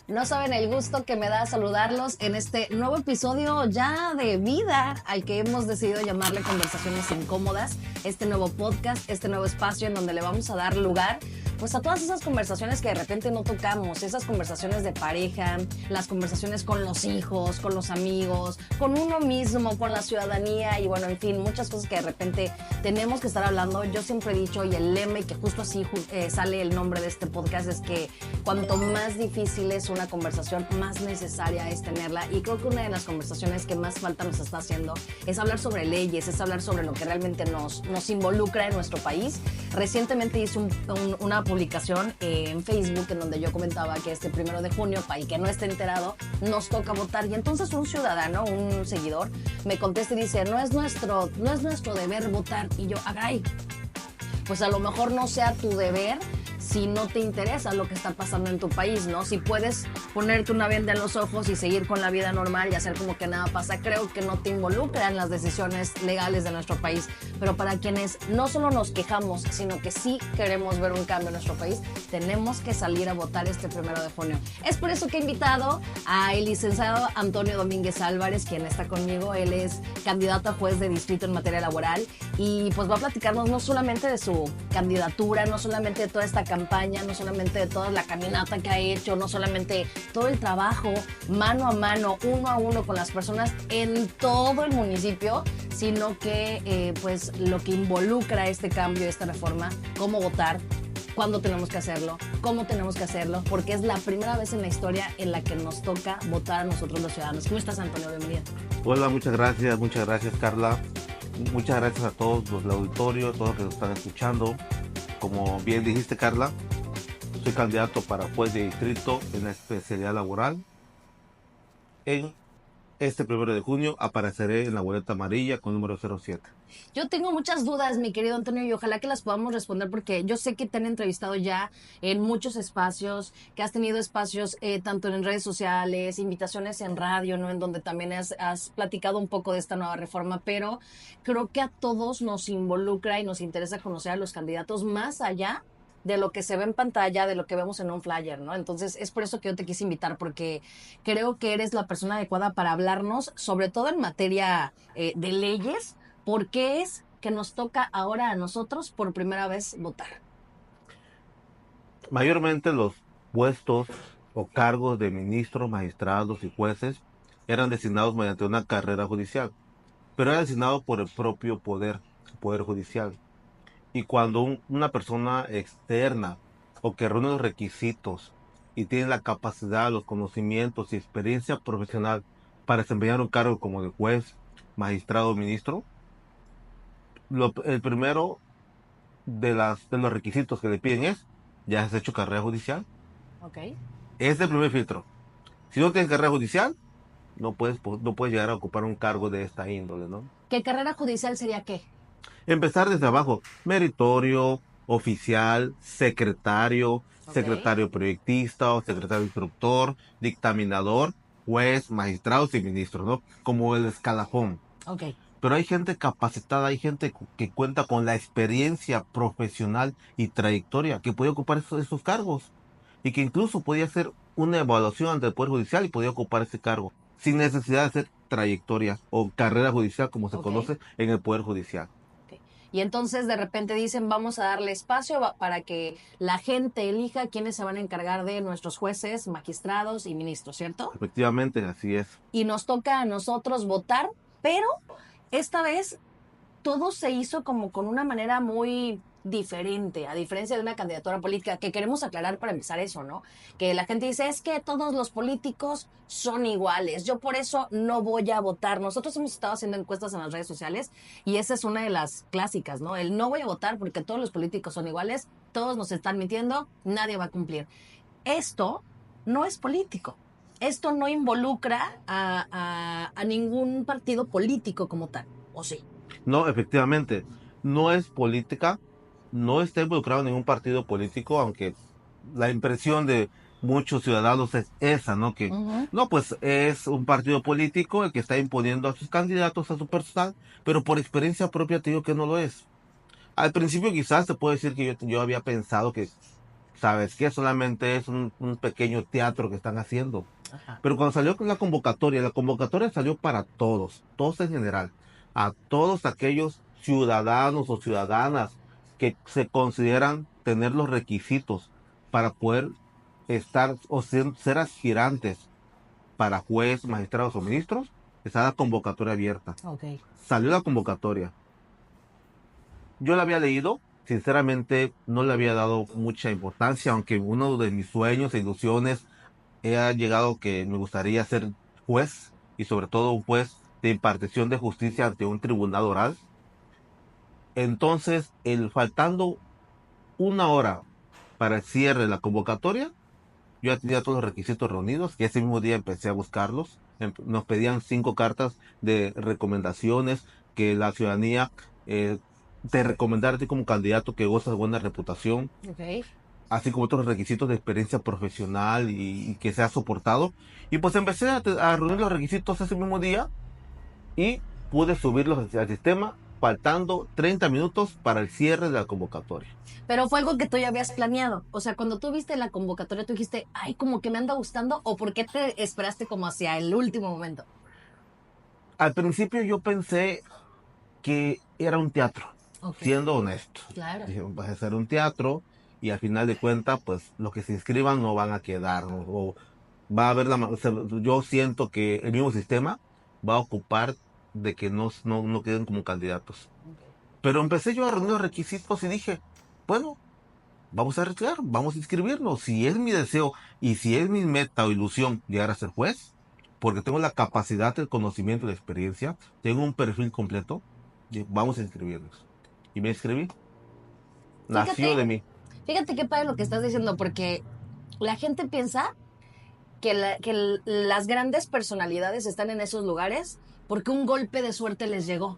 No saben el gusto que me da saludarlos en este nuevo episodio ya de vida al que hemos decidido llamarle Conversaciones Incómodas, este nuevo podcast, este nuevo espacio en donde le vamos a dar lugar pues a todas esas conversaciones que de repente no tocamos, esas conversaciones de pareja, las conversaciones con los hijos, con los amigos, con uno mismo, con la ciudadanía y bueno, en fin, muchas cosas que de repente tenemos que estar hablando. Yo siempre he dicho, y el lema, y que justo así sale el nombre de este podcast, es que cuanto más difícil es una conversación, más necesaria es tenerla. Y creo que una de las conversaciones que más falta nos está haciendo es hablar sobre leyes, es hablar sobre lo que realmente nos involucra en nuestro país. Recientemente hice una publicación en Facebook en donde yo comentaba que este 1 de junio, para el que no esté enterado, nos toca votar. Y entonces un ciudadano, un seguidor, me contesta y dice, no es nuestro deber votar. Y yo, ay, pues a lo mejor no sea tu deber si no te interesa lo que está pasando en tu país, ¿no? Si puedes ponerte una venda en los ojos y seguir con la vida normal y hacer como que nada pasa, creo que no te involucran las decisiones legales de nuestro país. Pero para quienes no solo nos quejamos, sino que sí queremos ver un cambio en nuestro país, tenemos que salir a votar este 1 de junio. Es por eso que he invitado al licenciado Antonio Domínguez Álvarez, quien está conmigo. Él es candidato a juez de distrito en materia laboral y pues va a platicarnos no solamente de su candidatura, no solamente de toda esta campaña, no solamente de toda la caminata que ha hecho, no solamente todo el trabajo mano a mano, uno a uno con las personas en todo el municipio, sino que pues lo que involucra este cambio, esta reforma, cómo votar, cuándo tenemos que hacerlo, cómo tenemos que hacerlo, porque es la primera vez en la historia en la que nos toca votar a nosotros los ciudadanos. ¿Cómo estás, Antonio? Bienvenido. Hola, muchas gracias, Carla. Muchas gracias a todos los del auditorio, todos los que nos están escuchando. Como bien dijiste, Carla, soy candidato para juez de distrito en la especialidad laboral. En este 1 de junio apareceré en la boleta amarilla con número 07. Yo tengo muchas dudas, mi querido Antonio, y ojalá que las podamos responder porque yo sé que te han entrevistado ya en muchos espacios, que has tenido espacios tanto en redes sociales, invitaciones en radio, ¿no? En donde también has platicado un poco de esta nueva reforma, pero creo que a todos nos involucra y nos interesa conocer a los candidatos más allá de lo que se ve en pantalla, de lo que vemos en un flyer, ¿no? Entonces es por eso que yo te quise invitar, porque creo que eres la persona adecuada para hablarnos, sobre todo en materia de leyes. ¿Por qué es que nos toca ahora a nosotros por primera vez votar? Mayormente los puestos o cargos de ministros, magistrados y jueces eran designados mediante una carrera judicial, pero era designado por el propio poder judicial. Y cuando una persona externa o que reúne los requisitos y tiene la capacidad, los conocimientos y experiencia profesional para desempeñar un cargo como de juez, magistrado o ministro, el primero de los requisitos que le piden es, ya has hecho carrera judicial. Ok. Es el primer filtro. Si no tienes carrera judicial, no puedes llegar a ocupar un cargo de esta índole, ¿no? ¿Qué carrera judicial sería qué? Empezar desde abajo, meritorio, oficial, secretario, Ok. secretario proyectista o secretario instructor, dictaminador, juez, magistrados y ministros, ¿no? Como el escalafón. Ok. Pero hay gente capacitada, hay gente que cuenta con la experiencia profesional y trayectoria que puede ocupar esos cargos y que incluso podía hacer una evaluación ante el Poder Judicial y podía ocupar ese cargo sin necesidad de hacer trayectoria o carrera judicial como se Ok. conoce en el Poder Judicial. Ok. Y entonces de repente dicen, vamos a darle espacio para que la gente elija quiénes se van a encargar de nuestros jueces, magistrados y ministros, ¿cierto? Efectivamente, así es. Y nos toca a nosotros votar, pero esta vez todo se hizo como con una manera muy diferente, a diferencia de una candidatura política, que queremos aclarar para empezar eso, ¿no? Que la gente dice, es que todos los políticos son iguales, yo por eso no voy a votar. Nosotros hemos estado haciendo encuestas en las redes sociales y esa es una de las clásicas, ¿no? El no voy a votar porque todos los políticos son iguales, todos nos están mintiendo, nadie va a cumplir. Esto no es político. Esto no involucra a ningún partido político como tal, ¿o sí? No, efectivamente, no es política, no está involucrado en ningún partido político, aunque la impresión de muchos ciudadanos es esa, ¿no? Que Uh-huh. no, pues es un partido político el que está imponiendo a sus candidatos, a su personal, pero por experiencia propia te digo que no lo es. Al principio quizás te puedo decir que yo había pensado que ¿sabes qué? Solamente es un pequeño teatro que están haciendo. Ajá. Pero cuando salió con la convocatoria salió para todos, todos en general, a todos aquellos ciudadanos o ciudadanas que se consideran tener los requisitos para poder estar o ser aspirantes para juez, magistrados o ministros, está la convocatoria abierta. Ok. Salió la convocatoria. Yo la había leído, sinceramente no le había dado mucha importancia, aunque uno de mis sueños e ilusiones he llegado que me gustaría ser juez y sobre todo un juez de impartición de justicia ante un tribunal oral. Entonces, faltando una hora para el cierre de la convocatoria, yo ya tenía todos los requisitos reunidos y ese mismo día empecé a buscarlos. Nos pedían 5 cartas de recomendaciones que la ciudadanía te recomendara a ti como candidato que gozas de buena reputación, Ok. así como otros requisitos de experiencia profesional y que sea soportado. Y pues empecé a reunir los requisitos ese mismo día y pude subirlos al sistema faltando 30 minutos para el cierre de la convocatoria. Pero fue algo que tú ya habías planeado. O sea, cuando tú viste la convocatoria, tú dijiste, ay, como que me anda gustando, o por qué te esperaste como hacia el último momento. Al principio yo pensé que era un teatro, Ok, siendo honesto. claro. Dije, va a ser un teatro y al final de cuentas, pues los que se inscriban no van a quedar, ¿no? O va a haber yo siento que el mismo sistema va a ocupar de que no queden como candidatos. Ok. Pero empecé yo a reunir los requisitos y dije, bueno, vamos a arriesgar, vamos a inscribirnos. Si es mi deseo y si es mi meta o ilusión llegar a ser juez, porque tengo la capacidad, el conocimiento y la experiencia, tengo un perfil completo, vamos a inscribirnos. Y me inscribí, nació Fíjate, de mí. fíjate qué padre lo que estás diciendo, porque la gente piensa que las grandes personalidades están en esos lugares porque un golpe de suerte les llegó.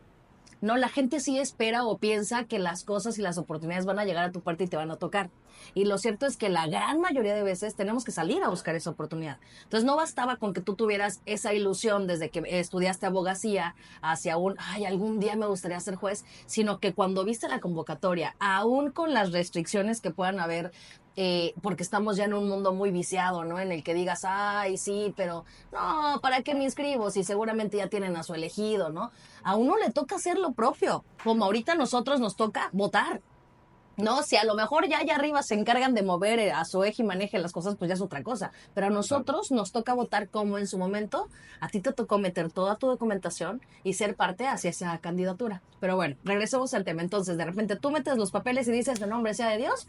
No, la gente sí espera o piensa que las cosas y las oportunidades van a llegar a tu puerta y te van a tocar. Y lo cierto es que la gran mayoría de veces tenemos que salir a buscar esa oportunidad. Entonces no bastaba con que tú tuvieras esa ilusión desde que estudiaste abogacía hacia ay, algún día me gustaría ser juez, sino que cuando viste la convocatoria, aún con las restricciones que puedan haber, porque estamos ya en un mundo muy viciado, ¿no? En el que digas, ay, sí, pero no, ¿para qué me inscribo? Si seguramente ya tienen a su elegido, ¿no? A uno le toca hacer lo propio, como ahorita a nosotros nos toca votar. No, si a lo mejor ya allá arriba se encargan de mover a su eje y maneje las cosas, pues ya es otra cosa. Pero a Claro. nosotros nos toca votar como en su momento. A ti te tocó meter toda tu documentación y ser parte hacia esa candidatura. Pero bueno, regresemos al tema. Entonces, de repente tú metes los papeles y dices, de nombre sea de Dios.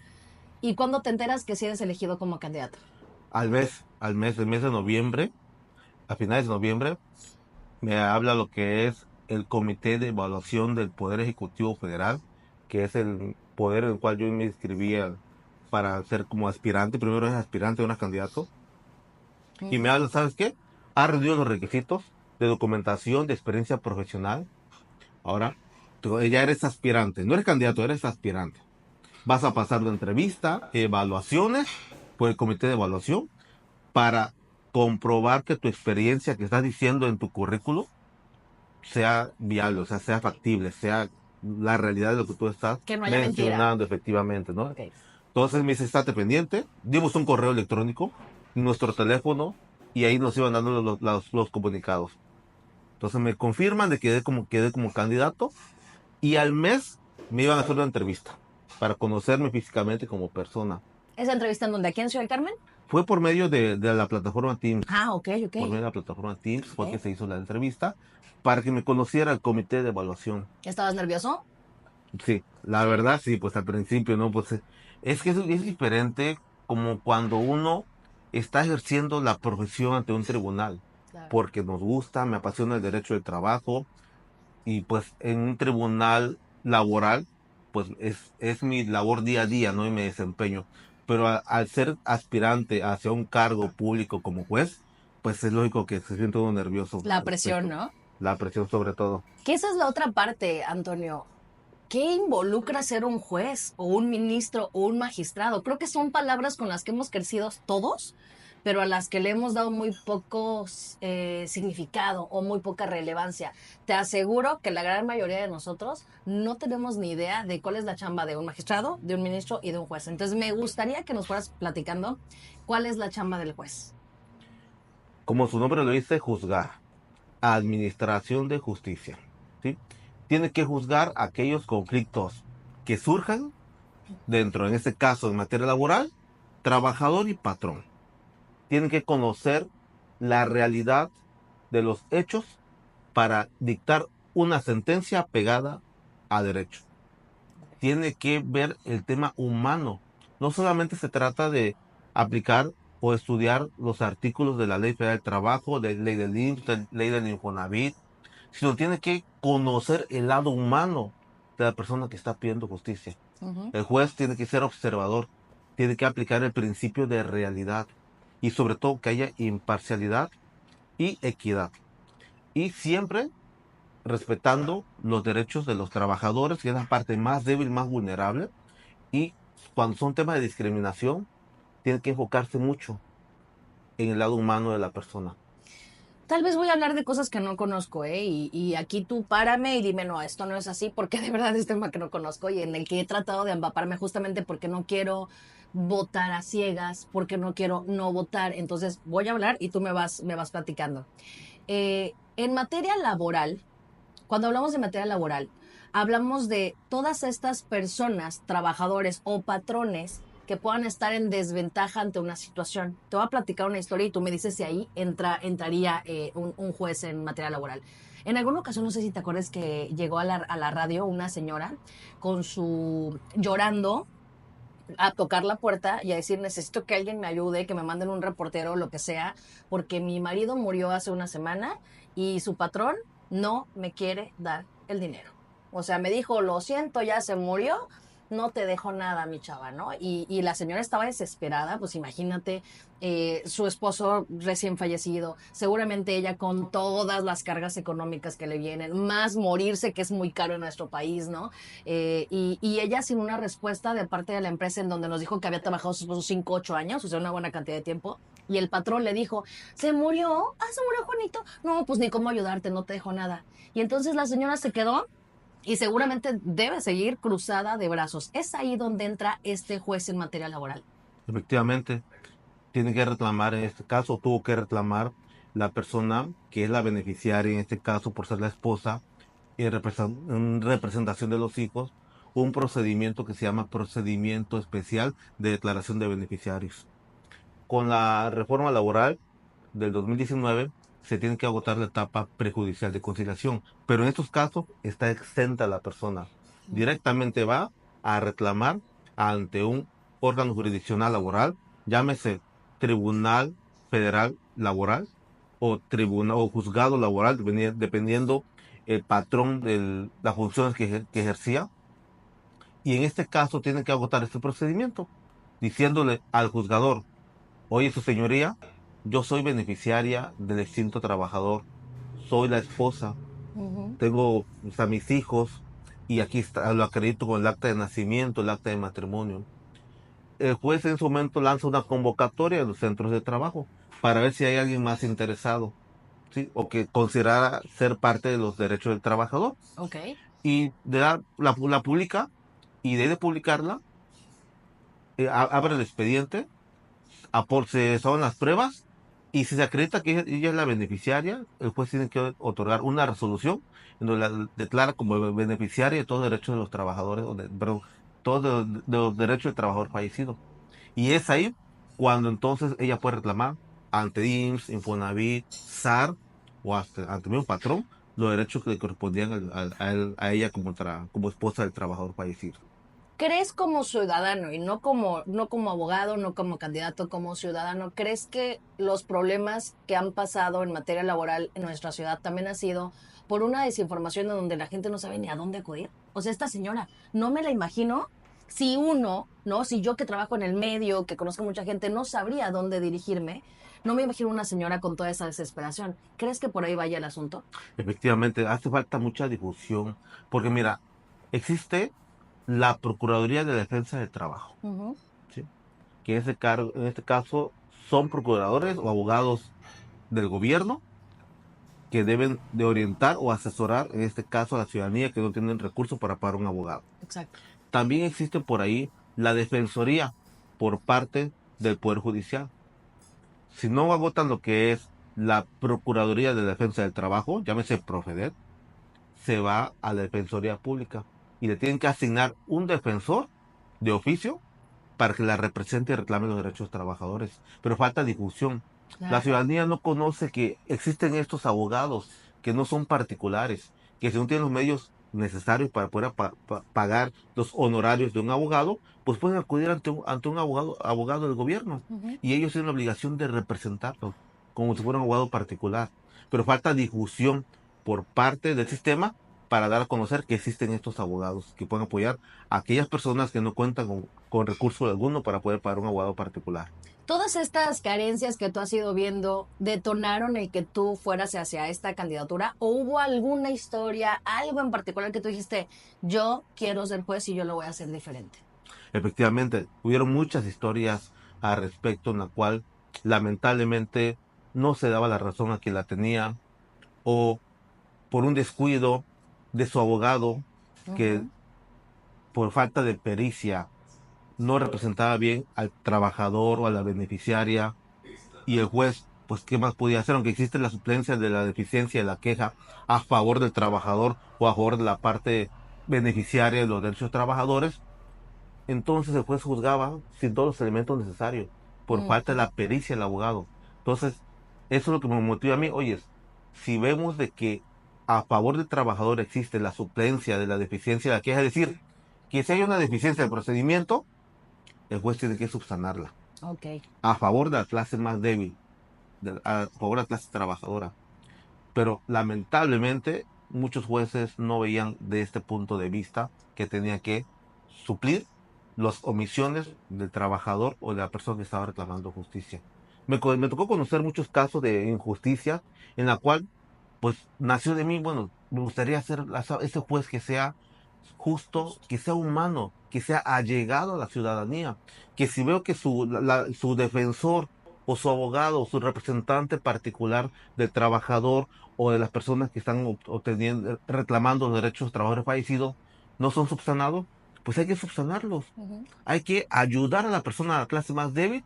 ¿Y cuándo te enteras que sí eres elegido como candidato? El mes de noviembre, a finales de noviembre, me habla lo que es el Comité de Evaluación del Poder Ejecutivo Federal, que es el poder en el cual yo me inscribía para ser como aspirante. Primero es aspirante, no es candidato. Y me Ujú. habla, ¿sabes qué? Ha reunido los requisitos de documentación, de experiencia profesional. Ahora, tú ya eres aspirante, no eres candidato, eres aspirante. Vas a pasar la entrevista, evaluaciones por el comité de evaluación para comprobar que tu experiencia que estás diciendo en tu currículo sea viable, o sea, sea factible, sea la realidad de lo que tú estás Que no haya mentira. mencionando efectivamente, ¿no? Ok. Entonces me dice, estate pendiente, dimos un correo electrónico, nuestro teléfono, y ahí nos iban dando los comunicados. Entonces me confirman de que quedé como candidato, y al mes me iban a hacer una entrevista para conocerme físicamente como persona. ¿Esa entrevista en donde? ¿Aquí en Ciudad del Carmen? Fue por medio de la plataforma Teams. Ah, ok, ok. Por medio de la plataforma Teams fue que Ok. se hizo la entrevista para que me conociera el comité de evaluación. ¿Estabas nervioso? Sí, la Sí. verdad sí, pues al principio, ¿no? Pues es que es diferente como cuando uno está ejerciendo la profesión ante un tribunal, Claro. porque nos gusta, me apasiona el derecho del trabajo y pues en un tribunal laboral, pues es mi labor día a día, ¿no? Y me desempeño. Pero al ser aspirante hacia un cargo público como juez, pues es lógico que se siente uno nervioso La al presión, respecto. ¿no? La presión sobre todo. Que esa es la otra parte, Antonio. ¿Qué involucra ser un juez o un ministro o un magistrado? Creo que son palabras con las que hemos crecido todos, pero a las que le hemos dado muy poco significado o muy poca relevancia. Te aseguro que la gran mayoría de nosotros no tenemos ni idea de cuál es la chamba de un magistrado, de un ministro y de un juez. Entonces me gustaría que nos fueras platicando cuál es la chamba del juez. Como su nombre lo dice, juzgar, administración de justicia, ¿sí? Tiene que juzgar aquellos conflictos que surjan dentro, en este caso, en materia laboral, trabajador y patrón. Tiene que conocer la realidad de los hechos para dictar una sentencia pegada a derecho. Tiene que ver el tema humano. No solamente se trata de aplicar o estudiar los artículos de la Ley Federal del Trabajo, de ley del IMSS, de ley del Infonavit, sino tiene que conocer el lado humano de la persona que está pidiendo justicia. Ujú. El juez tiene que ser observador, tiene que aplicar el principio de realidad y sobre todo que haya imparcialidad y equidad. Y siempre respetando los derechos de los trabajadores, que es la parte más débil, más vulnerable. Y cuando son temas de discriminación, tiene que enfocarse mucho en el lado humano de la persona. Tal vez voy a hablar de cosas que no conozco, ¿eh? Y aquí tú párame y dime, no, esto no es así, porque de verdad es tema que no conozco y en el que he tratado de empaparme justamente porque no quiero votar a ciegas, porque no quiero no votar. Entonces voy a hablar y tú me vas platicando. En materia laboral, cuando hablamos de materia laboral, hablamos de todas estas personas, trabajadores o patrones que puedan estar en desventaja ante una situación. Te voy a platicar una historia y tú me dices si ahí entraría un juez en materia laboral. En alguna ocasión, no sé si te acuerdas que llegó a la radio una señora con su llorando a tocar la puerta y a decir necesito que alguien me ayude, que me manden un reportero o lo que sea, porque mi marido murió hace una semana y su patrón no me quiere dar el dinero. O sea, me dijo, lo siento, ya se murió, no te dejo nada, mi chava, ¿no? Y la señora estaba desesperada, pues imagínate, su esposo recién fallecido, seguramente ella con todas las cargas económicas que le vienen, más morirse, que es muy caro en nuestro país, ¿no? Y ella sin una respuesta de parte de la empresa en donde nos dijo que había trabajado sus esposo 5, 8 años, o sea, una buena cantidad de tiempo, y el patrón le dijo, ¿se murió? Ah, se murió Juanito. No, pues ni cómo ayudarte, no te dejo nada. Y entonces la señora se quedó y seguramente debe seguir cruzada de brazos. Es ahí donde entra este juez en materia laboral. Efectivamente, tiene que reclamar, en este caso, tuvo que reclamar la persona que es la beneficiaria, en este caso, por ser la esposa, y en representación de los hijos, un procedimiento que se llama procedimiento especial de declaración de beneficiarios. Con la reforma laboral del 2019 se tiene que agotar la etapa prejudicial de conciliación, pero en estos casos está exenta la persona. Directamente va a reclamar ante un órgano jurisdiccional laboral, llámese Tribunal Federal Laboral o tribunal o juzgado laboral, dependiendo el patrón de las funciones que ejercía. Y en este caso tiene que agotar este procedimiento, diciéndole al juzgador: oye, su señoría, yo soy beneficiaria del extinto trabajador, soy la esposa, Ujú. tengo, o sea, mis hijos, y aquí está, lo acredito con el acta de nacimiento, el acta de matrimonio. El juez en su momento lanza una convocatoria a los centros de trabajo para ver si hay alguien más interesado, ¿sí? O que considerara ser parte de los derechos del trabajador. Ok. Y la publica, y de publicarla, abre el expediente, se son las pruebas, y si se acredita que ella es la beneficiaria, el juez tiene que otorgar una resolución en donde la declara como beneficiaria de todos los derechos de los trabajadores, perdón, todos de los derechos del trabajador fallecido. Y es ahí cuando entonces ella puede reclamar ante IMSS, Infonavit, SAR o hasta ante un patrón los derechos que le correspondían a ella como esposa del trabajador fallecido. ¿Crees como ciudadano y no como abogado, no como candidato, como ciudadano, crees que los problemas que han pasado en materia laboral en nuestra ciudad también ha sido por una desinformación en donde la gente no sabe ni a dónde acudir? O sea, esta señora, no me la imagino si uno, ¿no? Si yo que trabajo en el medio, que conozco mucha gente, no sabría a dónde dirigirme, no me imagino una señora con toda esa desesperación. ¿Crees que por ahí vaya el asunto? Efectivamente, hace falta mucha difusión, porque mira, existe la Procuraduría de Defensa del Trabajo, Ujú. ¿sí? Que en este caso son procuradores o abogados del gobierno que deben de orientar o asesorar, en este caso, a la ciudadanía que no tienen recursos para pagar un abogado. Exacto. También existe por ahí la defensoría por parte del Poder Judicial. Si no agotan lo que es la Procuraduría de Defensa del Trabajo, llámese Profedet, se va a la Defensoría Pública y le tienen que asignar un defensor de oficio para que la represente y reclame los derechos de los trabajadores. Pero falta difusión. La Claro. ciudadanía no conoce que existen estos abogados que no son particulares, que si no tienen los medios necesarios para poder pagar los honorarios de un abogado, pues pueden acudir ante un abogado del gobierno. Ujú. Y ellos tienen la obligación de representarlos, como si fuera un abogado particular. Pero falta difusión por parte del sistema para dar a conocer que existen estos abogados que pueden apoyar a aquellas personas que no cuentan con recurso alguno para poder pagar un abogado particular. Todas estas carencias que tú has ido viendo detonaron el que tú fueras hacia esta candidatura, o hubo alguna historia, algo en particular que tú dijiste, yo quiero ser juez y yo lo voy a hacer diferente. Efectivamente, hubieron muchas historias al respecto en la cual lamentablemente no se daba la razón a quien la tenía o por un descuido de su abogado que Ujú. por falta de pericia no representaba bien al trabajador o a la beneficiaria y el juez, pues, ¿qué más podía hacer? Aunque existe la suplencia de la deficiencia de la queja a favor del trabajador o a favor de la parte beneficiaria de los derechos de los trabajadores, entonces el juez juzgaba sin todos los elementos necesarios por falta de Ujú. la pericia del abogado. Entonces, eso es lo que me motiva a mí. Oye, si vemos de que a favor del trabajador existe la suplencia de la deficiencia de la queja, es decir, que si hay una deficiencia del procedimiento, el juez tiene que subsanarla Ok. a favor de la clase más débil, a favor de la clase trabajadora. Pero lamentablemente muchos jueces no veían de este punto de vista que tenía que suplir las omisiones del trabajador o de la persona que estaba reclamando justicia. Me tocó conocer muchos casos de injusticia en la cual pues nació de mí, bueno, me gustaría ser ese juez que sea justo, que sea humano, que sea allegado a la ciudadanía, que si veo que su defensor o su abogado o su representante particular del trabajador o de las personas que están obteniendo, reclamando los derechos de los trabajadores fallecidos no son subsanados, pues hay que subsanarlos. Ujú. Hay que ayudar a la persona de la clase más débil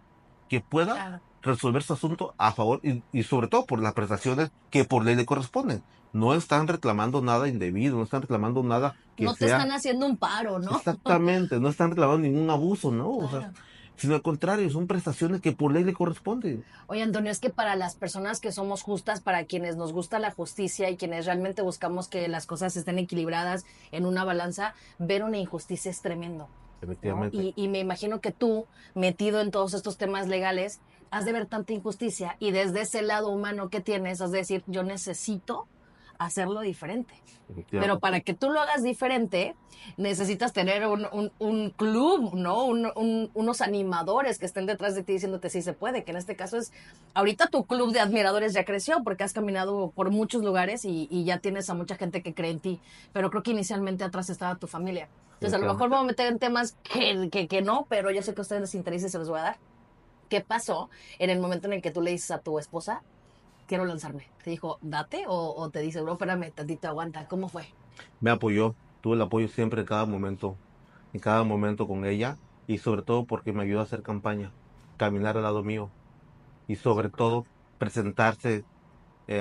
que pueda Claro. resolver su asunto a favor y sobre todo por las prestaciones que por ley le corresponden. No están reclamando nada indebido, no están reclamando nada que No te sea están haciendo un paro, ¿no? exactamente, no están reclamando ningún abuso, ¿no? O sea, Claro. sino al contrario, son prestaciones que por ley le corresponden. Oye, Antonio, es que para las personas que somos justas, para quienes nos gusta la justicia y quienes realmente buscamos que las cosas estén equilibradas en una balanza, ver una injusticia es tremendo, ¿no? Efectivamente. Y me imagino que tú, metido en todos estos temas legales, has de ver tanta injusticia y desde ese lado humano que tienes, has de decir, yo necesito hacerlo diferente. Pero para Efectivamente. que tú lo hagas diferente, necesitas tener un club, ¿no? Unos animadores que estén detrás de ti diciéndote si se puede, que en este caso es, ahorita tu club de admiradores ya creció porque has caminado por muchos lugares y ya tienes a mucha gente que cree en ti, pero creo que inicialmente atrás estaba tu familia. Entonces a lo mejor Efectivamente. vamos a meter en temas que no, pero yo sé que a ustedes les interesa y se los voy a dar. ¿Qué pasó en el momento en el que tú le dices a tu esposa, quiero lanzarme? ¿Te dijo, date? O te dice, bro, espérame, tantito, aguanta. ¿Cómo fue? Me apoyó, tuve el apoyo siempre en cada momento con ella y sobre todo porque me ayudó a hacer campaña, caminar al lado mío y Es sobre todo importante. presentarse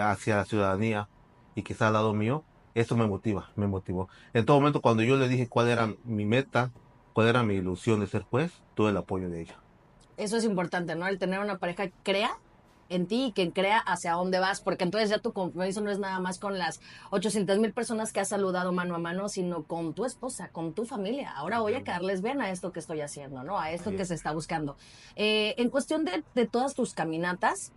hacia la ciudadanía y que está al lado mío, eso me motiva, me motivó. En todo momento, cuando yo le dije cuál era mi meta, cuál era mi ilusión de ser juez, tuve el apoyo de ella. Eso es importante, ¿no? El tener una pareja que crea en ti y que crea hacia dónde vas, porque entonces ya tu compromiso no es nada más con las 800,000 personas que has saludado mano a mano, sino con tu esposa, con tu familia. Ahora voy a caerles bien a esto que estoy haciendo, ¿no? A esto Así que es. se está buscando. En cuestión de todas tus caminatas,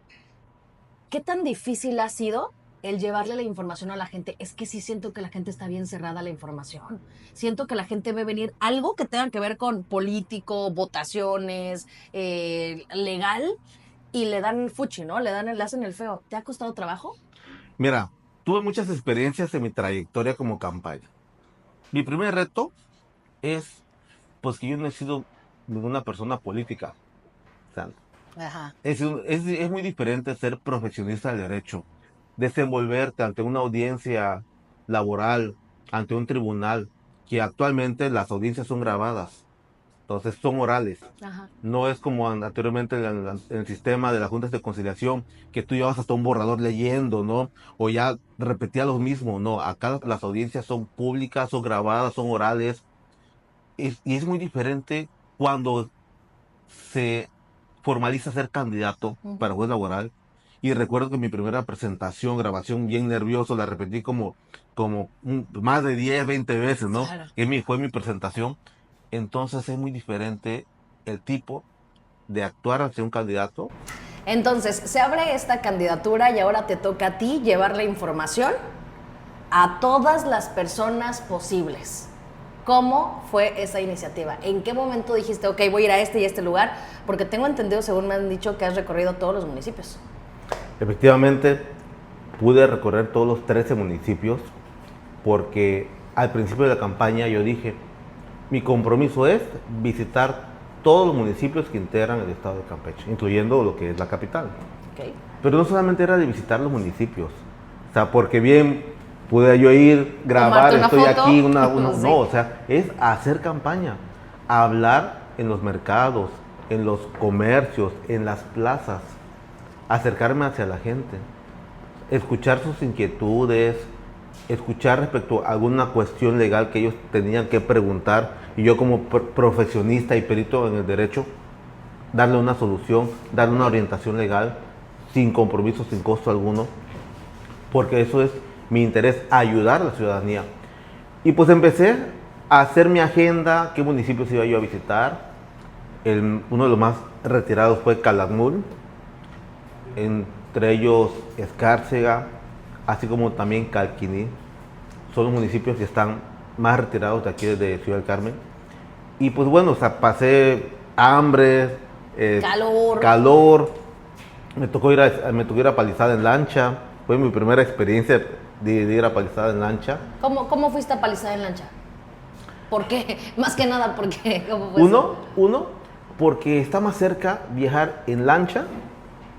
¿qué tan difícil ha sido el llevarle la información a la gente? Es que sí siento que la gente está bien cerrada a la información. Siento que la gente ve venir algo que tenga que ver con político, votaciones, legal, y le dan fuchi, ¿no? Le hacen el feo. ¿Te ha costado trabajo? Mira, tuve muchas experiencias en mi trayectoria como campaña. Mi primer reto es, pues que yo no he sido ninguna persona política. O sea, Ajá. Es muy diferente ser profesionista del derecho, desenvolverte ante una audiencia laboral, ante un tribunal, que actualmente las audiencias son grabadas, entonces son orales. Ajá. No es como anteriormente en el sistema de las juntas de conciliación, que tú llevas hasta un borrador leyendo, ¿no? O ya repetía lo mismo, no. Acá las audiencias son públicas, son grabadas, son orales. Y es muy diferente cuando se formaliza ser candidato para Ujú. juez laboral. Y recuerdo que mi primera presentación, grabación, bien nervioso, la repetí más de 10 20 veces, ¿no? Claro. Fue mi presentación. Entonces es muy diferente el tipo de actuar hacia un candidato. Entonces, se abre esta candidatura y ahora te toca a ti llevar la información a todas las personas posibles. ¿Cómo fue esa iniciativa? ¿En qué momento dijiste, ok, voy a ir a este y este lugar? Porque tengo entendido, según me han dicho, que has recorrido todos los municipios. Efectivamente, pude recorrer todos los 13 municipios porque al principio de la campaña yo dije, mi compromiso es visitar todos los municipios que integran el estado de Campeche, incluyendo lo que es la capital. Okay. Pero no solamente era de visitar los municipios, o sea, porque bien pude yo ir, grabar, Tomarte una estoy foto. aquí, Sí. no, o sea, es hacer campaña, hablar en los mercados, en los comercios, en las plazas, acercarme hacia la gente, escuchar sus inquietudes, escuchar respecto a alguna cuestión legal que ellos tenían que preguntar y yo como profesionista y perito en el derecho, darle una solución, darle una orientación legal sin compromiso, sin costo alguno, porque eso es mi interés, ayudar a la ciudadanía. Y pues empecé a hacer mi agenda, qué municipios iba yo a visitar. Uno de los más retirados fue Calakmul, entre ellos Escárcega, así como también Calquiní. Son los municipios que están más retirados de aquí de Ciudad del Carmen. Y pues bueno, o sea, pasé hambre, calor. Me tocó ir a Palizada en lancha. Fue mi primera experiencia de ir a Palizada en lancha. ¿Cómo fuiste a Palizada en lancha? ¿Por qué? Más que nada, ¿por qué? ¿Cómo fue eso? Uno, porque está más cerca viajar en lancha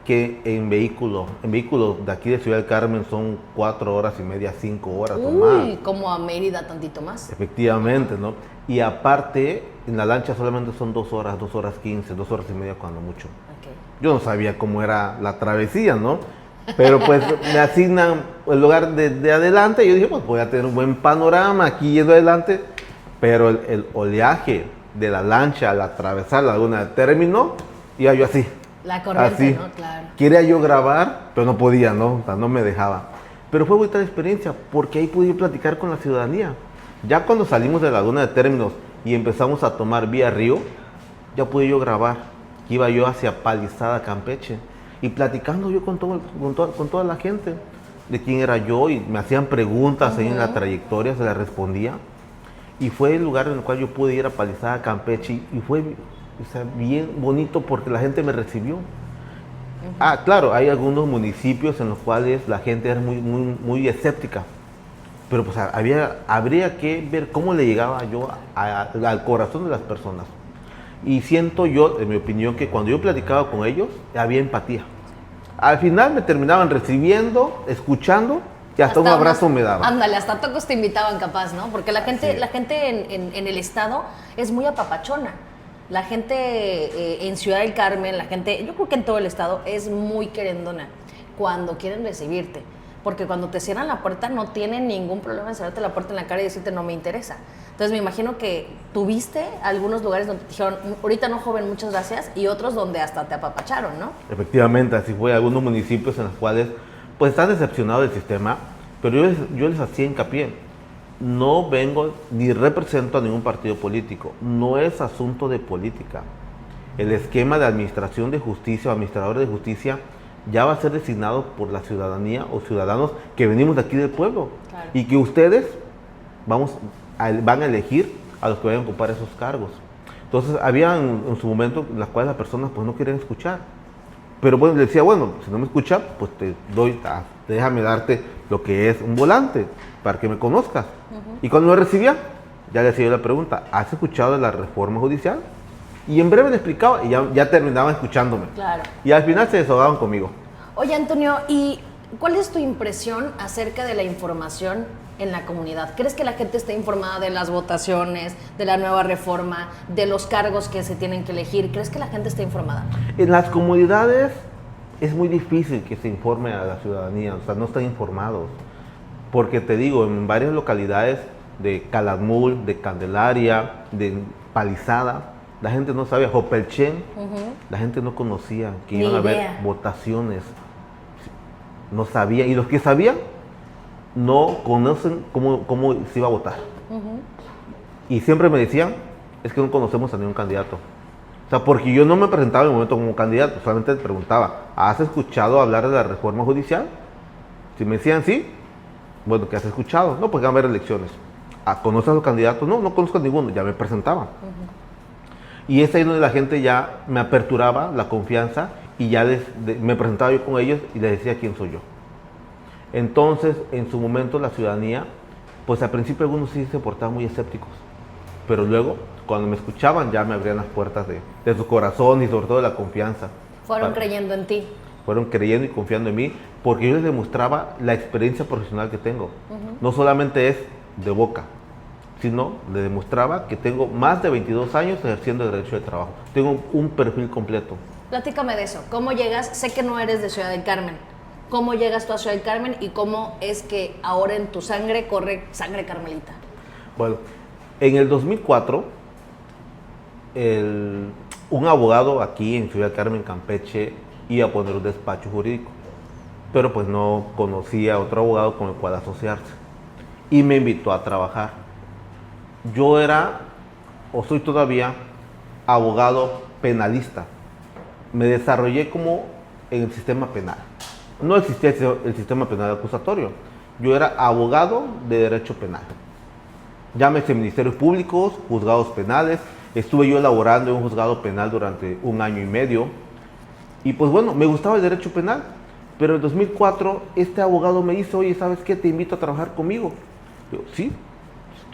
que en vehículo. En vehículo de aquí de Ciudad del Carmen son 4 horas y media, 5 horas o más. Uy, como a Mérida tantito más. Efectivamente, ¿no? Y aparte, en la lancha solamente son 2 horas, 2 horas 15, 2 horas y media cuando mucho. Okay. Yo no sabía cómo era la travesía, ¿no? Pero pues me asignan el lugar de adelante y yo dije, pues voy a tener un buen panorama aquí yendo adelante. Pero el oleaje de la lancha al atravesar la laguna de término, iba yo así. La corriente, así. ¿no? Claro. Quería yo grabar, pero no podía, ¿no? O sea, no me dejaba. Pero fue bonita la experiencia, porque ahí pude platicar con la ciudadanía. Ya cuando salimos de la laguna de términos y empezamos a tomar vía río, ya pude yo grabar. Iba yo hacia Palizada, Campeche, y platicando yo con toda la gente de quién era yo, y me hacían preguntas ahí en la trayectoria, se las respondía. Y fue el lugar en el cual yo pude ir a Palizada, Campeche, y fue, o sea, bien bonito porque la gente me recibió. Claro, hay algunos municipios en los cuales la gente era muy escéptica, pero pues habría que ver cómo le llegaba yo al corazón de las personas. Y siento yo, en mi opinión, que cuando yo platicaba con ellos, había empatía. Al final me terminaban recibiendo, escuchando, y hasta un abrazo me daban. Ándale, hasta tacos te invitaban capaz, ¿no? Porque la gente en el estado es muy apapachona. La gente en Ciudad del Carmen, la gente, yo creo que en todo el estado, es muy querendona cuando quieren recibirte. Porque cuando te cierran la puerta no tienen ningún problema en cerrarte la puerta en la cara y decirte no me interesa. Entonces me imagino que tuviste algunos lugares donde te dijeron, ahorita no, joven, muchas gracias, y otros donde hasta te apapacharon, ¿no? Efectivamente, así fue. Algunos municipios en los cuales pues están decepcionados del sistema, pero yo les hacía hincapié. No vengo ni represento a ningún partido político. No es asunto de política. El esquema de administración de justicia o administrador de justicia ya va a ser designado por la ciudadanía o ciudadanos que venimos de aquí del pueblo. Claro. Y que ustedes van a elegir a los que vayan a ocupar esos cargos. Entonces, había en su momento las cuales las personas pues no quieren escuchar. Pero bueno, le decía, bueno, si no me escucha, pues déjame darte lo que es un volante para que me conozcas. Y cuando lo recibía, ya le hacía la pregunta, ¿has escuchado de la reforma judicial? Y en breve le explicaba y ya terminaban escuchándome. Claro. Y al final se desahogaban conmigo. Oye, Antonio, ¿y cuál es tu impresión acerca de la información en la comunidad? ¿Crees que la gente está informada de las votaciones, de la nueva reforma, de los cargos que se tienen que elegir? ¿Crees que la gente está informada? En las comunidades es muy difícil que se informe a la ciudadanía, o sea, no están informados. Porque te digo, en varias localidades de Calakmul, de Candelaria, de Palizada, la gente no sabía, Jopelchen, la gente no conocía que Ni iban a haber idea. votaciones. No sabía, y los que sabían no conocen cómo se iba a votar. Y siempre me decían, es que no conocemos a ningún candidato. O sea, porque yo no me presentaba en el momento como candidato, solamente les preguntaba, ¿has escuchado hablar de la reforma judicial? Si me decían sí, bueno, ¿qué has escuchado? No, pues van a haber elecciones. ¿Conoces a los candidatos? No, no conozco a ninguno, ya me presentaba. Y es ahí donde la gente ya me aperturaba la confianza y ya me presentaba yo con ellos y les decía quién soy yo. Entonces, en su momento la ciudadanía, pues al principio algunos sí se portaban muy escépticos, pero luego, cuando me escuchaban, ya me abrían las puertas de su corazón y sobre todo de la confianza. Fueron creyendo en ti. Fueron creyendo y confiando en mí, porque yo les demostraba la experiencia profesional que tengo. No solamente es de boca, sino le demostraba que tengo más de 22 años ejerciendo el derecho de trabajo. Tengo un perfil completo. Platícame de eso. ¿Cómo llegas? Sé que no eres de Ciudad del Carmen. ¿Cómo llegas tú a Ciudad del Carmen y cómo es que ahora en tu sangre corre sangre carmelita? Bueno, en el 2004, un abogado aquí en Ciudad del Carmen, Campeche, iba a poner un despacho jurídico, pero pues no conocía a otro abogado con el cual asociarse. Y me invitó a trabajar. Yo era, o soy todavía, abogado penalista. Me desarrollé como en el sistema penal. No existía el sistema penal acusatorio. Yo era abogado de derecho penal. Llámese ministerios públicos, juzgados penales. Estuve yo elaborando en un juzgado penal durante 1 año y medio. Y pues bueno, me gustaba el derecho penal. Pero en 2004 este abogado me dice, oye, ¿sabes qué? Te invito a trabajar conmigo. Yo, sí,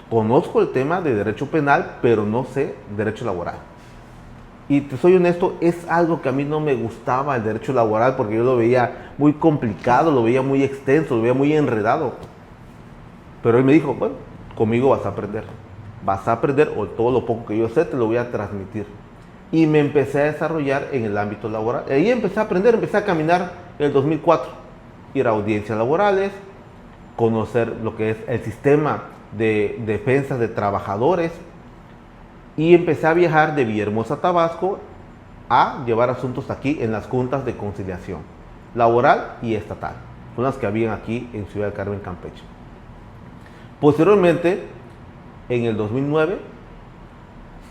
conozco el tema de derecho penal, pero no sé derecho laboral. Y te soy honesto, es algo que a mí no me gustaba el derecho laboral porque yo lo veía muy complicado, lo veía muy extenso, lo veía muy enredado. Pero él me dijo, bueno, conmigo vas a aprender. Vas a aprender, o todo lo poco que yo sé te lo voy a transmitir. Y me empecé a desarrollar en el ámbito laboral. Ahí empecé a aprender, empecé a caminar en el 2004. Ir a audiencias laborales, conocer lo que es el sistema de defensa de trabajadores. Y empecé a viajar de Villahermosa, Tabasco, a llevar asuntos aquí en las juntas de conciliación laboral y estatal. Son las que habían aquí en Ciudad del Carmen, Campeche. Posteriormente, en el 2009,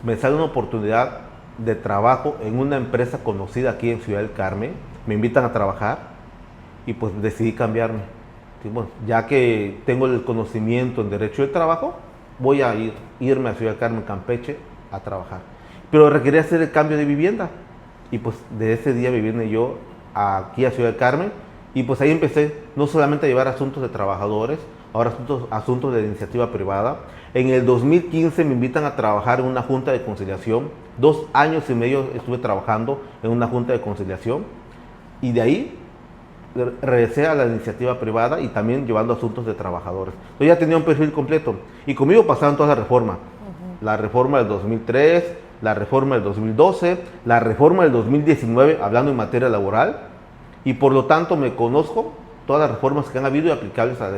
me sale una oportunidad de trabajo en una empresa conocida aquí en Ciudad del Carmen. Me invitan a trabajar y pues decidí cambiarme. Sí, bueno, ya que tengo el conocimiento en derecho del trabajo, voy a irme a Ciudad del Carmen, Campeche, a trabajar. Pero requería hacer el cambio de vivienda. Y pues de ese día me vine yo aquí a Ciudad del Carmen. Y pues ahí empecé no solamente a llevar asuntos de trabajadores, ahora asuntos de iniciativa privada. En el 2015 me invitan a trabajar en una junta de conciliación. 2 años y medio estuve trabajando en una junta de conciliación. Y de ahí regresé a la iniciativa privada y también llevando asuntos de trabajadores. Yo ya tenía un perfil completo. Y conmigo pasaron todas las reformas. La reforma del 2003, la reforma del 2012, la reforma del 2019, hablando en materia laboral, y por lo tanto me conozco todas las reformas que han habido y aplicables a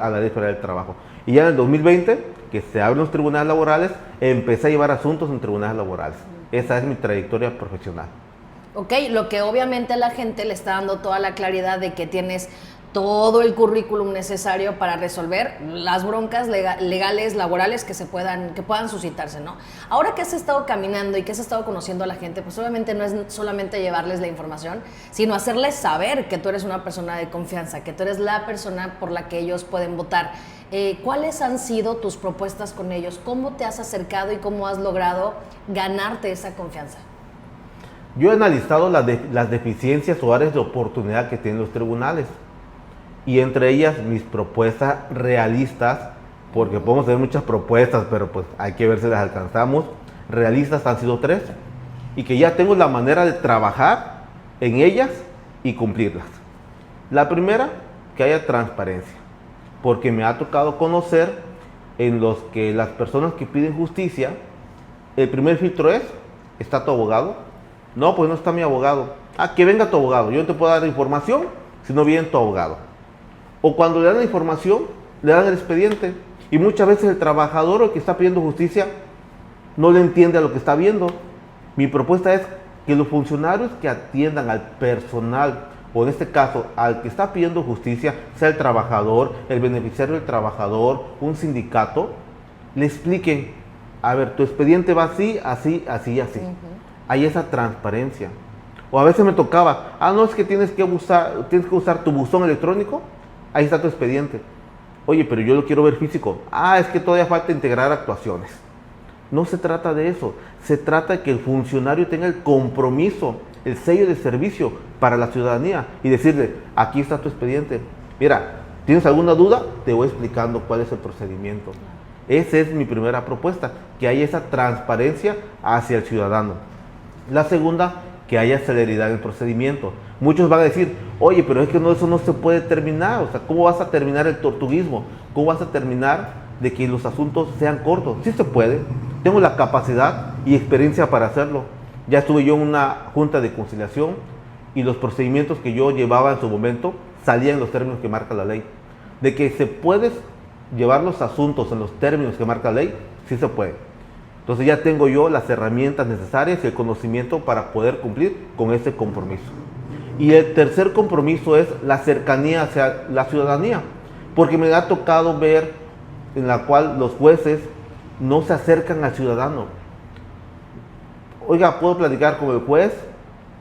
la Ley Federal del Trabajo. Y ya en el 2020, que se abren los tribunales laborales, empecé a llevar asuntos en tribunales laborales. Esa es mi trayectoria profesional. Ok, lo que obviamente a la gente le está dando toda la claridad de que tienes todo el currículum necesario para resolver las broncas legales, laborales que puedan suscitarse, ¿no? Ahora que has estado caminando y que has estado conociendo a la gente, pues obviamente no es solamente llevarles la información, sino hacerles saber que tú eres una persona de confianza, que tú eres la persona por la que ellos pueden votar. ¿Cuáles han sido tus propuestas con ellos? ¿Cómo te has acercado y cómo has logrado ganarte esa confianza? Yo he analizado las deficiencias o áreas de oportunidad que tienen los tribunales. Y entre ellas mis propuestas realistas, porque podemos tener muchas propuestas, pero pues hay que ver si las alcanzamos. Realistas han sido 3. y que ya tengo la manera de trabajar en ellas y cumplirlas. La primera, que haya transparencia, porque me ha tocado conocer en los que las personas que piden justicia, el primer filtro es, ¿está tu abogado? No, pues no está mi abogado. Ah, que venga tu abogado, yo no te puedo dar información si no viene tu abogado. O cuando le dan la información, le dan el expediente, y muchas veces el trabajador o el que está pidiendo justicia no le entiende a lo que está viendo. Mi propuesta es que los funcionarios que atiendan al personal, o en este caso al que está pidiendo justicia, sea el trabajador, el beneficiario del trabajador, un sindicato, le expliquen, a ver, tu expediente va así, así, así, así. Hay esa transparencia. O a veces me tocaba, no, es que tienes que usar tu buzón electrónico, ahí está tu expediente. Oye, pero yo lo quiero ver físico. Es que todavía falta integrar actuaciones. No se trata de eso, se trata de que el funcionario tenga el compromiso, el sello de servicio para la ciudadanía y decirle, aquí está tu expediente, mira, ¿tienes alguna duda? Te voy explicando cuál es el procedimiento. Esa es mi primera propuesta, que haya esa transparencia hacia el ciudadano. La segunda, que haya celeridad en el procedimiento. Muchos van a decir, oye, pero es que eso no se puede terminar, o sea, ¿cómo vas a terminar el tortuguismo? ¿Cómo vas a terminar de que los asuntos sean cortos? Sí se puede, tengo la capacidad y experiencia para hacerlo. Ya estuve yo en una junta de conciliación y los procedimientos que yo llevaba en su momento salían en los términos que marca la ley. De que se puede llevar los asuntos en los términos que marca la ley, sí se puede. Entonces ya tengo yo las herramientas necesarias y el conocimiento para poder cumplir con ese compromiso. Y el tercer compromiso es la cercanía hacia la ciudadanía, porque me ha tocado ver en la cual los jueces no se acercan al ciudadano. Oiga, ¿puedo platicar con el juez?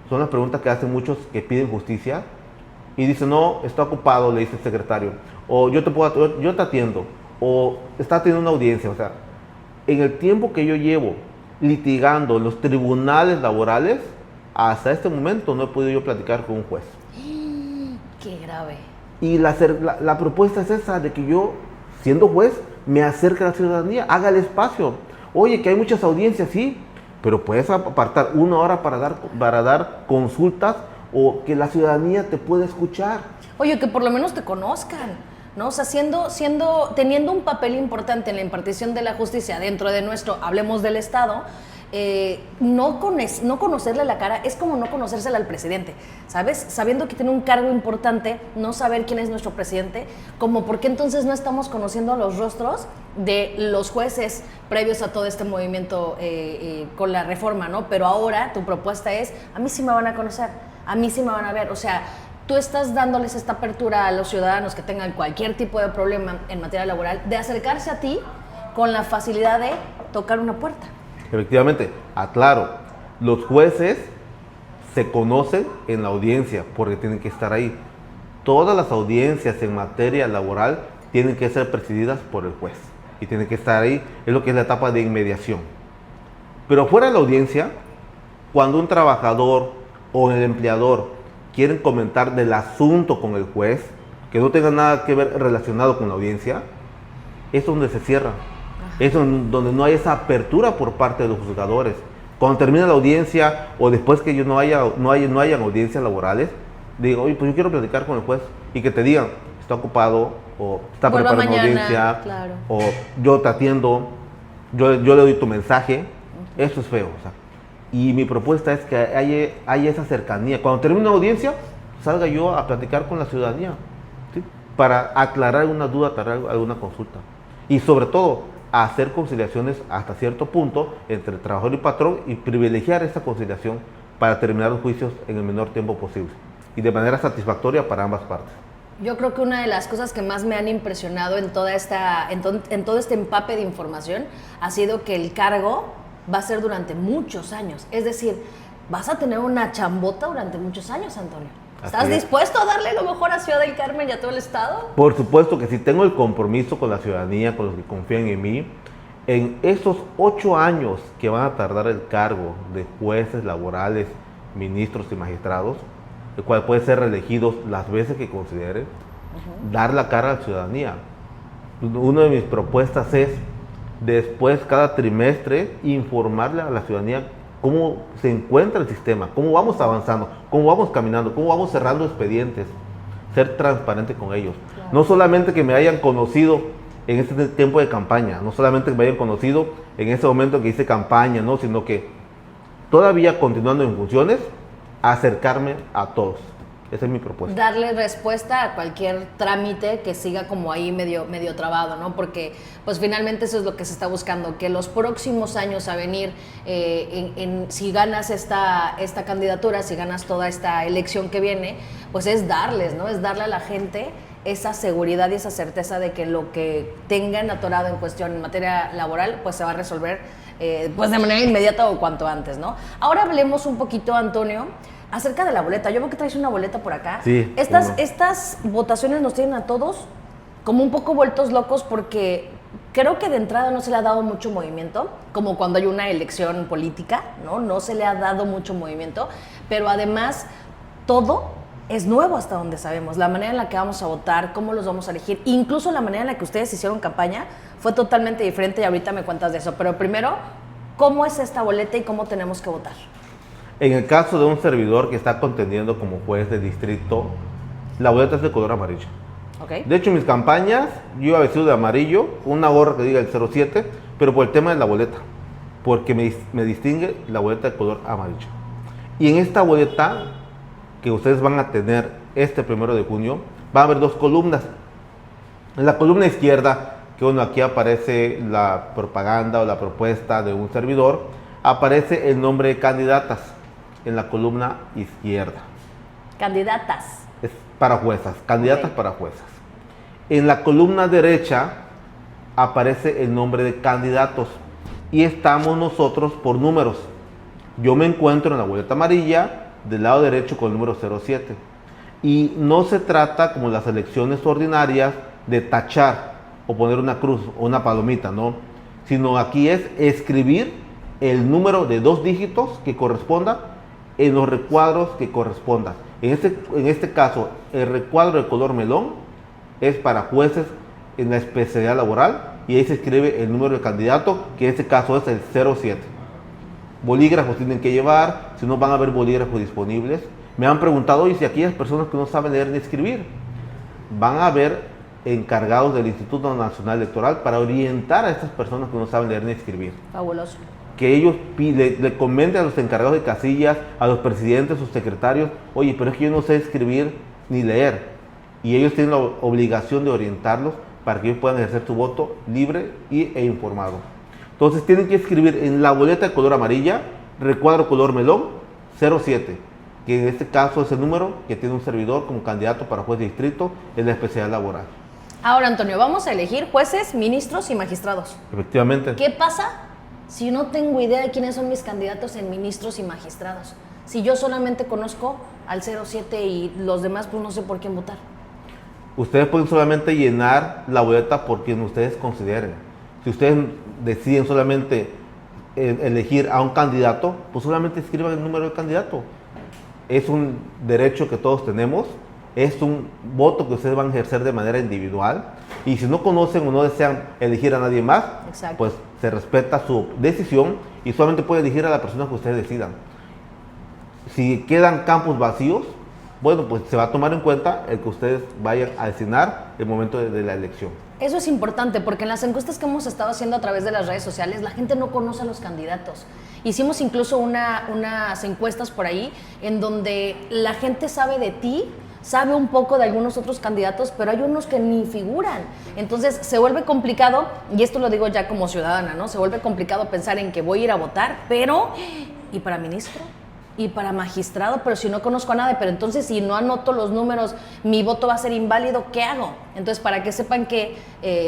Son las preguntas que hacen muchos que piden justicia y dicen, no, está ocupado, le dice el secretario, o yo te atiendo, o está teniendo una audiencia. O sea, en el tiempo que yo llevo litigando en los tribunales laborales, hasta este momento no he podido yo platicar con un juez. Qué grave. Y la propuesta es esa, de que yo, siendo juez, me acerque a la ciudadanía, haga el espacio. Oye, que hay muchas audiencias, sí, pero puedes apartar una hora para dar consultas, o que la ciudadanía te pueda escuchar. Oye, que por lo menos te conozcan, ¿no? O sea, teniendo un papel importante en la impartición de la justicia dentro de nuestro, hablemos del Estado, no conocerle la cara es como no conocérsela al presidente, ¿sabes? Sabiendo que tiene un cargo importante, no saber quién es nuestro presidente, como por qué entonces no estamos conociendo los rostros de los jueces previos a todo este movimiento con la reforma, ¿no? Pero ahora tu propuesta es, a mí sí me van a conocer, a mí sí me van a ver, o sea, tú estás dándoles esta apertura a los ciudadanos que tengan cualquier tipo de problema en materia laboral, de acercarse a ti con la facilidad de tocar una puerta. Efectivamente, aclaro, los jueces se conocen en la audiencia porque tienen que estar ahí. Todas las audiencias en materia laboral tienen que ser presididas por el juez y tienen que estar ahí, es lo que es la etapa de inmediación. Pero fuera de la audiencia, cuando un trabajador o el empleador quieren comentar del asunto con el juez, que no tenga nada que ver relacionado con la audiencia, es donde se cierra. Es donde no hay esa apertura por parte de los juzgadores. Cuando termina la audiencia o después que no hayan audiencias laborales, digo, oye, pues yo quiero platicar con el juez y que te digan, está ocupado o está preparando una audiencia, claro, o yo te atiendo, yo le doy tu mensaje. Eso es feo. O sea, y mi propuesta es que haya esa cercanía. Cuando termine una audiencia, salga yo a platicar con la ciudadanía, ¿sí? Para aclarar alguna duda, aclarar alguna consulta. Y sobre todo, hacer conciliaciones hasta cierto punto entre trabajador y patrón y privilegiar esa conciliación para terminar los juicios en el menor tiempo posible y de manera satisfactoria para ambas partes. Yo creo que una de las cosas que más me han impresionado en todo este empape de información ha sido que el cargo va a ser durante muchos años. Es decir, vas a tener una chambota durante muchos años, Antonio. ¿Estás dispuesto a darle lo mejor a Ciudad del Carmen y a todo el Estado? Por supuesto que sí, tengo el compromiso con la ciudadanía, con los que confían en mí. En esos 8 años que van a tardar el cargo de jueces laborales, ministros y magistrados, el cual puede ser reelegidos las veces que consideren, dar la cara a la ciudadanía. Una de mis propuestas es, después, cada trimestre, informarle a la ciudadanía cómo se encuentra el sistema, cómo vamos avanzando, cómo vamos caminando, cómo vamos cerrando expedientes, ser transparente con ellos. Claro. No solamente que me hayan conocido en este tiempo de campaña, no solamente que me hayan conocido en ese momento que hice campaña, ¿no? Sino que todavía continuando en funciones, acercarme a todos. Esa es mi propuesta. Darle respuesta a cualquier trámite que siga como ahí medio trabado, ¿no? Porque pues finalmente eso es lo que se está buscando, que los próximos años a venir, si ganas esta candidatura, si ganas toda esta elección que viene, pues es darles, ¿no? Es darle a la gente esa seguridad y esa certeza de que lo que tengan atorado en cuestión en materia laboral, pues se va a resolver pues de manera inmediata o cuanto antes, ¿no? Ahora hablemos un poquito, Antonio, acerca de la boleta. Yo veo que traes una boleta por acá. Sí. Estas votaciones nos tienen a todos como un poco vueltos locos porque creo que de entrada no se le ha dado mucho movimiento, como cuando hay una elección política, ¿no? No se le ha dado mucho movimiento, pero además todo es nuevo hasta donde sabemos. La manera en la que vamos a votar, cómo los vamos a elegir, incluso la manera en la que ustedes hicieron campaña fue totalmente diferente y ahorita me cuentas de eso. Pero primero, ¿cómo es esta boleta y cómo tenemos que votar? En el caso de un servidor que está contendiendo como juez de distrito, la boleta es de color amarillo. Okay. De hecho, en mis campañas, yo iba vestido de amarillo, una gorra que diga el 07, pero por el tema de la boleta, porque me distingue la boleta de color amarillo. Y en esta boleta que ustedes van a tener este 1 de junio, va a haber 2 columnas. En la columna izquierda, que bueno, aquí aparece la propaganda o la propuesta de un servidor, aparece el nombre de candidatas en la columna izquierda. Candidatas. Es para juezas, candidatas Okay. para juezas. En la columna derecha aparece el nombre de candidatos y estamos nosotros por números. Yo me encuentro en la boleta amarilla del lado derecho con el número 07. Y no se trata, como las elecciones ordinarias, de tachar o poner una cruz o una palomita, ¿no? Sino aquí es escribir el número de 2 dígitos que corresponda en los recuadros que correspondan. En este caso, el recuadro de color melón es para jueces en la especialidad laboral y ahí se escribe el número del candidato, que en este caso es el 07. Bolígrafos tienen que llevar, si no van a haber bolígrafos disponibles. Me han preguntado, ¿y si aquellas personas que no saben leer ni escribir? Van a haber encargados del Instituto Nacional Electoral para orientar a estas personas que no saben leer ni escribir. Fabuloso. Que ellos le comenten a los encargados de casillas, a los presidentes, sus secretarios, oye, pero es que yo no sé escribir ni leer. Y ellos tienen la obligación de orientarlos para que ellos puedan ejercer su voto libre e informado. Entonces tienen que escribir en la boleta de color amarilla, recuadro color melón, 07, que en este caso es el número que tiene un servidor como candidato para juez de distrito en la especialidad laboral. Ahora, Antonio, vamos a elegir jueces, ministros y magistrados. Efectivamente. ¿Qué pasa si no tengo idea de quiénes son mis candidatos en ministros y magistrados? Si yo solamente conozco al 07 y los demás, pues no sé por quién votar. Ustedes pueden solamente llenar la boleta por quien ustedes consideren. Si ustedes deciden solamente elegir a un candidato, pues solamente escriban el número del candidato. Es un derecho que todos tenemos, es un voto que ustedes van a ejercer de manera individual y si no conocen o no desean elegir a nadie más, Exacto. pues se respeta su decisión y solamente pueden elegir a la persona que ustedes decidan. Si quedan campos vacíos, bueno, pues se va a tomar en cuenta el que ustedes vayan a designar el momento de la elección. Eso es importante porque en las encuestas que hemos estado haciendo a través de las redes sociales, la gente no conoce a los candidatos. Hicimos incluso unas encuestas por ahí en donde la gente sabe de ti, sabe un poco de algunos otros candidatos, pero hay unos que ni figuran. Entonces se vuelve complicado, y esto lo digo ya como ciudadana, ¿no? Se vuelve complicado pensar en que voy a ir a votar, pero ¿y para ministro? Y para magistrado, pero si no conozco a nadie, pero entonces si no anoto los números, mi voto va a ser inválido, ¿qué hago? Entonces, para que sepan que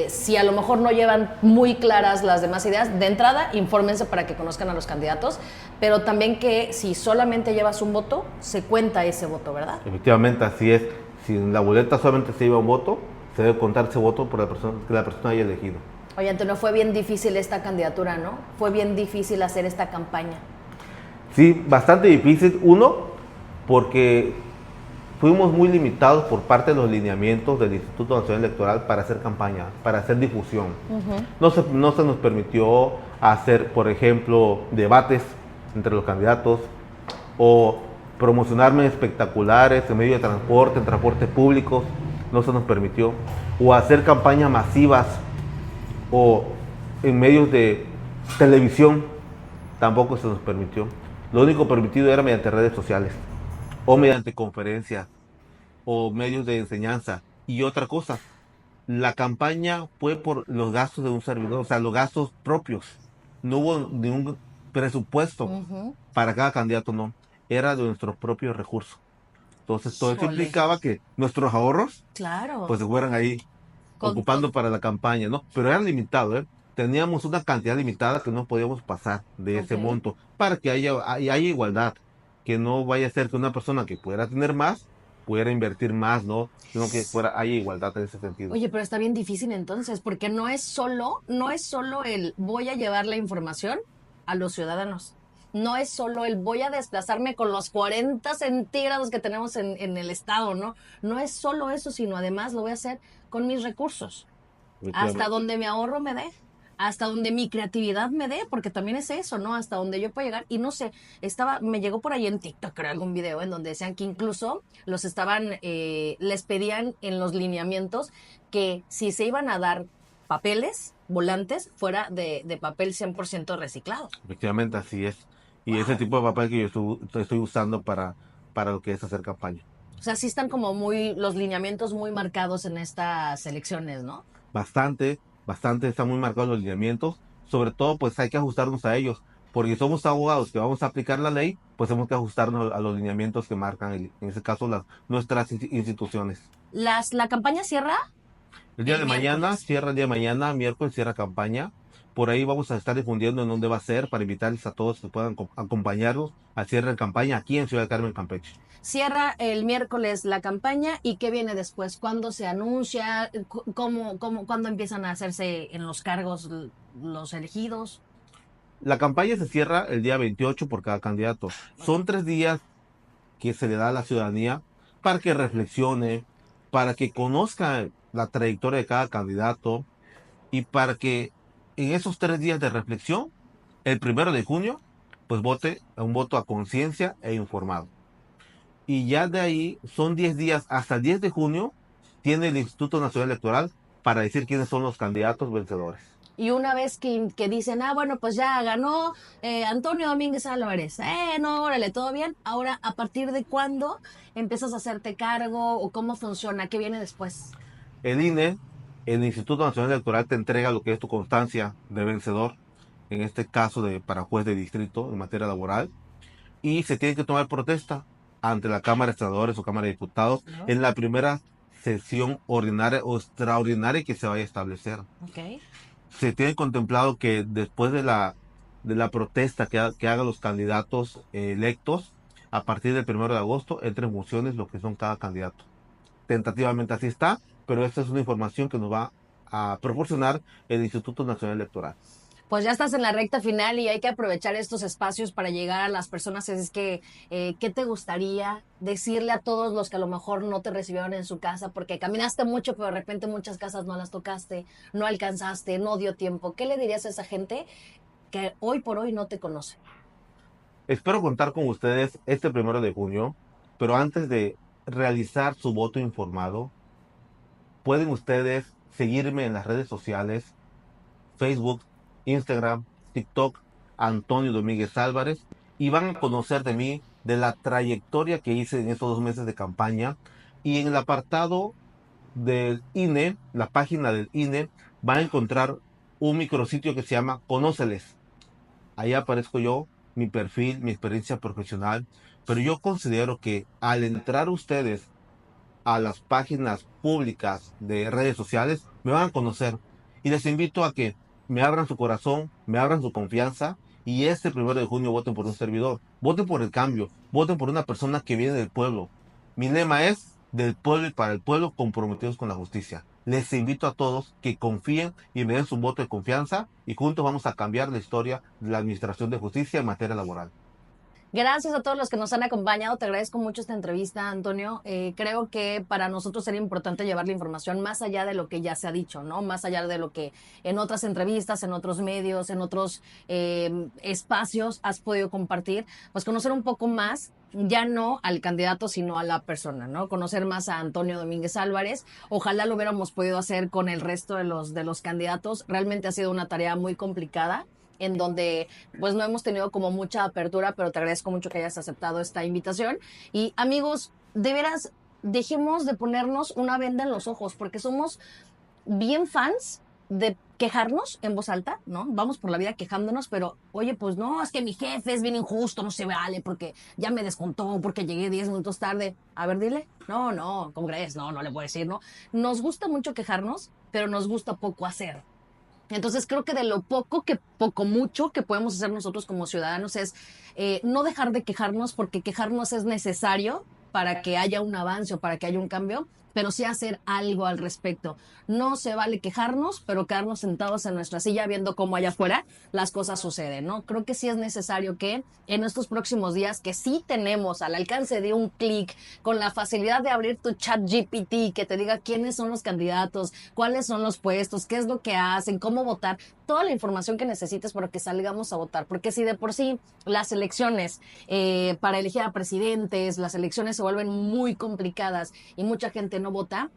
si a lo mejor no llevan muy claras las demás ideas, de entrada, infórmense para que conozcan a los candidatos, pero también que si solamente llevas un voto, se cuenta ese voto, ¿verdad? Efectivamente, así es. Si en la boleta solamente se lleva un voto, se debe contar ese voto por la persona que la persona haya elegido. Oye, Antonio, fue bien difícil esta candidatura, ¿no? Fue bien difícil hacer esta campaña. Sí, bastante difícil. Uno, porque fuimos muy limitados por parte de los lineamientos del Instituto Nacional Electoral para hacer campaña, para hacer difusión. No se nos permitió hacer, por ejemplo, debates entre los candidatos, o promocionarme en espectaculares, en medio de transporte, en transportes públicos, no se nos permitió, o hacer campañas masivas, o en medios de televisión, tampoco se nos permitió. Lo único permitido era mediante redes sociales, o mediante conferencias, o medios de enseñanza. Y otra cosa, la campaña fue por los gastos de un servidor, o sea, los gastos propios. No hubo ningún presupuesto Ujú. para cada candidato, no. Era de nuestros propios recursos. Entonces, todo eso Híjole, implicaba que nuestros ahorros, claro. pues, se fueran ahí Con todo. ocupando para la campaña, ¿no? Pero era limitado, ¿eh? Teníamos una cantidad limitada que no podíamos pasar de Ok. ese monto para que haya igualdad, que no vaya a ser que una persona que pudiera tener más, pudiera invertir más, ¿no? Sino que haya igualdad en ese sentido. Oye, pero está bien difícil entonces, porque no es solo el voy a llevar la información a los ciudadanos. No es solo el voy a desplazarme con los 40 centígrados que tenemos en el estado, ¿no? No es solo eso, sino además lo voy a hacer con mis recursos. Hasta Efectivamente. donde mi ahorro me dé, hasta donde mi creatividad me dé, porque también es eso, ¿no? Hasta donde yo puedo llegar. Y no sé, me llegó por ahí en TikTok, creo, algún video en donde decían que incluso les pedían en los lineamientos que si se iban a dar papeles, volantes, fuera de papel 100% reciclado. Efectivamente, así es. Y ese Wow. tipo de papel que yo estoy usando para lo que es hacer campaña. O sea, sí están como los lineamientos muy marcados en estas elecciones, ¿no? Bastante, bastante están muy marcados los lineamientos. Sobre todo, pues hay que ajustarnos a ellos. Porque somos abogados que vamos a aplicar la ley, pues tenemos que ajustarnos a los lineamientos que marcan, en ese caso, nuestras instituciones. La campaña cierra El día el de mañana, miércoles. cierra el día de mañana, miércoles cierra campaña. Por ahí vamos a estar difundiendo en dónde va a ser para invitarles a todos que puedan acompañarnos al cierre de campaña aquí en Ciudad del Carmen, Campeche. Cierra el miércoles la campaña y ¿qué viene después? ¿Cuándo se anuncia? ¿Cuándo empiezan a hacerse en los cargos los elegidos? La campaña se cierra el día 28 por cada candidato. Son 3 días que se le da a la ciudadanía para que reflexione, para que conozca la trayectoria de cada candidato y para que en esos 3 días de reflexión, el 1 de junio, pues vote a un voto a conciencia e informado. Y ya de ahí son 10 días hasta el 10 de junio, tiene el Instituto Nacional Electoral para decir quiénes son los candidatos vencedores. Y una vez que dicen, bueno, pues ya ganó Antonio Domínguez Álvarez, no, órale, todo bien. Ahora, ¿a partir de cuándo empiezas a hacerte cargo o cómo funciona? ¿Qué viene después? El INE, el Instituto Nacional Electoral, te entrega lo que es tu constancia de vencedor, en este caso para juez de distrito en materia laboral, y se tiene que tomar protesta ante la Cámara de Senadores o Cámara de Diputados ¿No? en la primera sesión ordinaria o extraordinaria que se vaya a establecer. Ok. Se tiene contemplado que después de la protesta que hagan los candidatos electos, a partir del 1 de agosto, entren en funciones lo que son cada candidato. Tentativamente así está, pero esta es una información que nos va a proporcionar el Instituto Nacional Electoral. Pues ya estás en la recta final y hay que aprovechar estos espacios para llegar a las personas. Es que, ¿qué te gustaría decirle a todos los que a lo mejor no te recibieron en su casa? Porque caminaste mucho, pero de repente muchas casas no las tocaste, no alcanzaste, no dio tiempo. ¿Qué le dirías a esa gente que hoy por hoy no te conoce? Espero contar con ustedes este 1 de junio, pero antes de realizar su voto informado, pueden ustedes seguirme en las redes sociales, Facebook, Instagram, TikTok, Antonio Domínguez Álvarez, y van a conocer de mí, de la trayectoria que hice en estos 2 meses de campaña. Y en el apartado del INE, la página del INE, van a encontrar un micrositio que se llama Conóceles. Ahí aparezco yo, mi perfil, mi experiencia profesional, pero yo considero que al entrar ustedes a las páginas públicas de redes sociales, me van a conocer. Y les invito a que me abran su corazón, me abran su confianza y este 1 de junio voten por un servidor. Voten por el cambio, voten por una persona que viene del pueblo. Mi lema es del pueblo y para el pueblo, comprometidos con la justicia. Les invito a todos que confíen y me den su voto de confianza y juntos vamos a cambiar la historia de la administración de justicia en materia laboral. Gracias a todos los que nos han acompañado. Te agradezco mucho esta entrevista, Antonio. Creo que para nosotros sería importante llevar la información más allá de lo que ya se ha dicho, ¿no? Más allá de lo que en otras entrevistas, en otros medios, en otros espacios has podido compartir. Pues conocer un poco más, ya no al candidato, sino a la persona, ¿no? Conocer más a Antonio Domínguez Álvarez. Ojalá lo hubiéramos podido hacer con el resto de los candidatos. Realmente ha sido una tarea muy complicada, en donde pues no hemos tenido como mucha apertura, pero te agradezco mucho que hayas aceptado esta invitación. Y amigos, de veras, dejemos de ponernos una venda en los ojos, porque somos bien fans de quejarnos en voz alta, ¿no? Vamos por la vida quejándonos, pero oye, pues no, es que mi jefe es bien injusto, no se vale, porque ya me descontó, porque llegué 10 minutos tarde. A ver, dile. No, ¿cómo crees? No le puedo decir, ¿no? Nos gusta mucho quejarnos, pero nos gusta poco hacer. Entonces creo que de lo mucho que podemos hacer nosotros como ciudadanos es no dejar de quejarnos, porque quejarnos es necesario para que haya un avance o para que haya un cambio, pero sí hacer algo al respecto. No se vale quejarnos, pero quedarnos sentados en nuestra silla viendo cómo allá afuera las cosas suceden, ¿no? Creo que sí es necesario que en estos próximos días, que sí tenemos al alcance de un clic, con la facilidad de abrir tu chat GPT, que te diga quiénes son los candidatos, cuáles son los puestos, qué es lo que hacen, cómo votar, toda la información que necesites para que salgamos a votar. Porque si de por sí las elecciones para elegir a presidentes, las elecciones se vuelven muy complicadas y mucha gente no vota,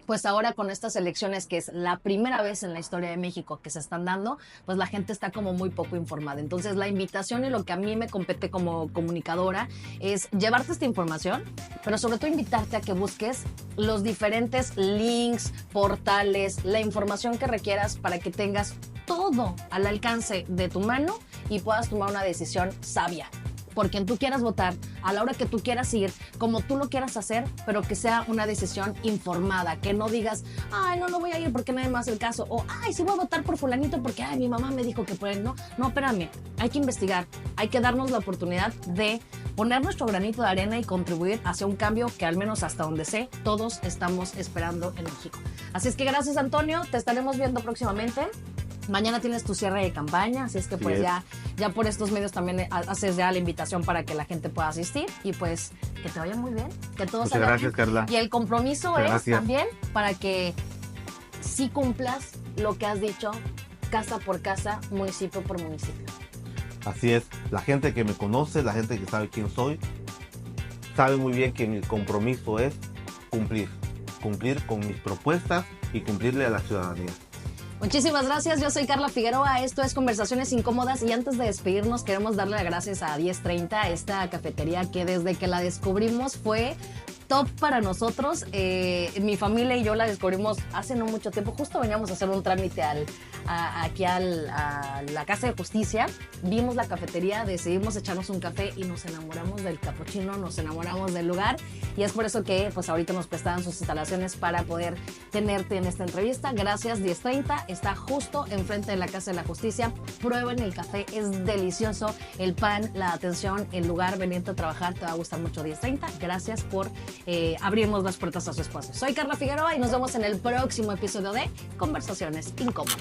pues ahora con estas elecciones, que es la primera vez en la historia de México que se están dando, pues la gente está como muy poco informada. Entonces la invitación y lo que a mí me compete como comunicadora es llevarte esta información, pero sobre todo invitarte a que busques los diferentes links, portales, la información que requieras para que tengas todo al alcance de tu mano y puedas tomar una decisión sabia. Por quien tú quieras votar, a la hora que tú quieras ir, como tú lo quieras hacer, pero que sea una decisión informada, que no digas, ay, no voy a ir porque nadie me hace el caso, o ay, sí voy a votar por fulanito porque ay, mi mamá me dijo que por él. No, espérame, hay que investigar, hay que darnos la oportunidad de poner nuestro granito de arena y contribuir hacia un cambio que al menos hasta donde sé, todos estamos esperando en México. Así es que gracias, Antonio, te estaremos viendo próximamente. Mañana tienes tu cierre de campaña, así es que pues ya por estos medios también haces ya la invitación para que la gente pueda asistir y pues que te vaya muy bien, que todo salga bien. Gracias, Carla. Y el compromiso es también para que sí cumplas lo que has dicho, casa por casa, municipio por municipio. Así es, la gente que me conoce, la gente que sabe quién soy, sabe muy bien que mi compromiso es cumplir con mis propuestas y cumplirle a la ciudadanía. Muchísimas gracias, yo soy Carla Figueroa, esto es Conversaciones Incómodas y antes de despedirnos queremos darle las gracias a 1030, esta cafetería que desde que la descubrimos fue top para nosotros. Mi familia y yo la descubrimos hace no mucho tiempo, justo veníamos a hacer un trámite aquí a la Casa de Justicia, vimos la cafetería, decidimos echarnos un café y nos enamoramos del capuchino, nos enamoramos del lugar y es por eso que pues ahorita nos prestaban sus instalaciones para poder tenerte en esta entrevista. Gracias 1030, está justo enfrente de la Casa de la Justicia, prueben el café, es delicioso, el pan, la atención, el lugar, venirte a trabajar, te va a gustar mucho 1030. Gracias por abrirnos las puertas a su espacio. Soy Carla Figueroa y nos vemos en el próximo episodio de Conversaciones Incómodas.